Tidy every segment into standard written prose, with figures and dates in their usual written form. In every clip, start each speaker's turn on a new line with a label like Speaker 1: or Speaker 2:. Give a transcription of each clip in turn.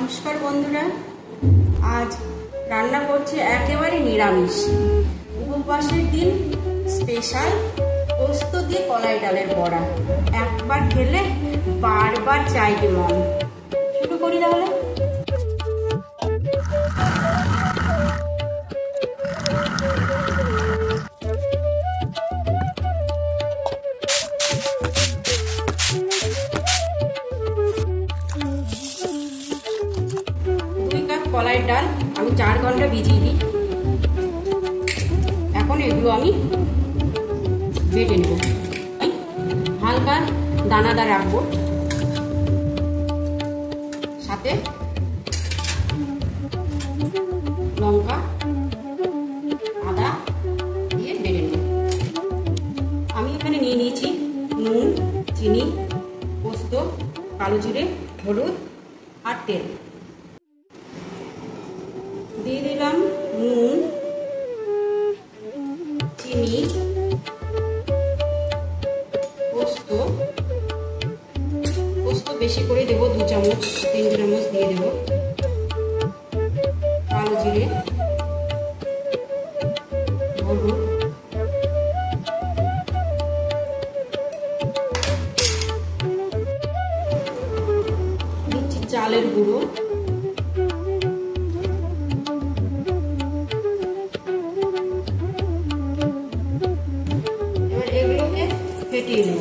Speaker 1: নমস্কার বন্ধুরা, আজ রান্না করছি একেবারে নিরামিষ। উপবাসের দিন স্পেশাল পোস্ত দিয়ে কলাই ডালের বড়া। একবার খেলে বারবার চাইবে মন। শুরু করি তাহলে। কলাই ডাল আমি 4 ঘন্টা ভিজিয়ে দিই। এখন এগুলো আমি বেটে নেব, হালকা দানাদার রাখবো, সাথে লঙ্কা আদা দিয়ে বেটে নেব। আমি এখানে নিয়ে নিয়েছি নুন, চিনি, পোস্ত, কালো জিরে, হলুদ আর তেল। দিয়ে দিলাম নুন, চিনি, পোস্ত বেশি করে দেবো, 2 চামচ 3 চামচ দিয়ে দেবো। কালো জিরে, হলুদ, দিচ্ছি চালের গুঁড়ো, ফেটিয়ে নেব।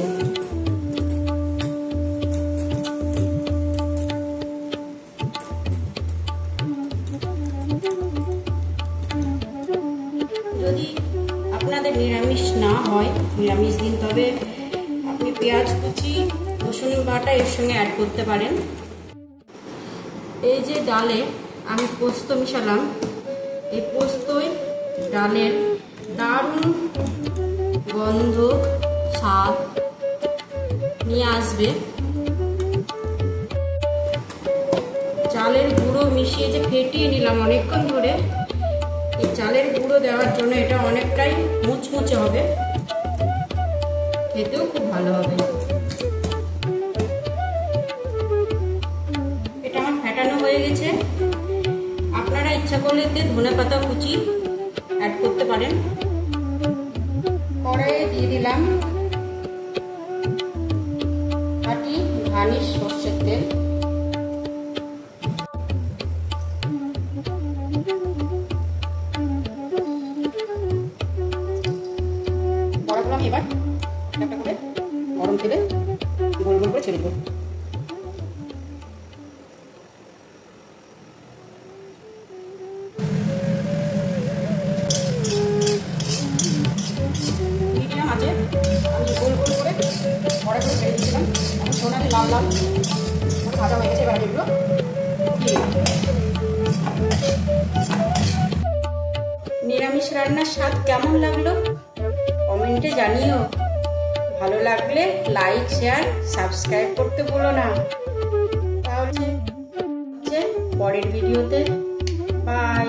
Speaker 1: যদি আপনাদের নিরামিষ না হয়, নিরামিষ দিন, তবে আপনি পেঁয়াজ কুচি, রসুন বাটা এর সঙ্গে অ্যাড করতে পারেন। এই যে ডালে আমি পোস্ত মিশালাম, এই পোস্তই ডালের দারুণ গন্ধ, স্বাদ নিয়ে আসবে। চালের গুঁড়ো মিশিয়ে যে ফেটিয়ে নিলাম অনেকক্ষণ ধরে, এই চালের গুঁড়ো দেওয়ার জন্য এটা অনেকটাই মুচমুচে হবে, খেতেও খুব ভালো হবে। এটা আমার ফেটানো হয়ে গেছে। আপনারা ইচ্ছা করলে এতে ধনেপাতা কুচি অ্যাড করতে পারেন। কড়াইয়ে দিয়ে দিলাম খাঁটি ঘানি সর্ষের তেল। বড়াগুলো আমি এবার একটা করে গরম তেলে গোল গোল করে ছেড়ে দেবো। আমি গোল গোল করে বড়াগুলো ছেড়ে দিয়েছিলাম, এখন সোনালি লাল লাল ভাজা হয়ে গেছে। এবার এগুলো নিরামিষ রান্নার স্বাদ কেমন লাগলো কমেন্টে জানিও। ভালো লাগলে লাইক, শেয়ার, সাবস্ক্রাইব করতে ভুলো না। তাহলে পরের ভিডিওতে বাই।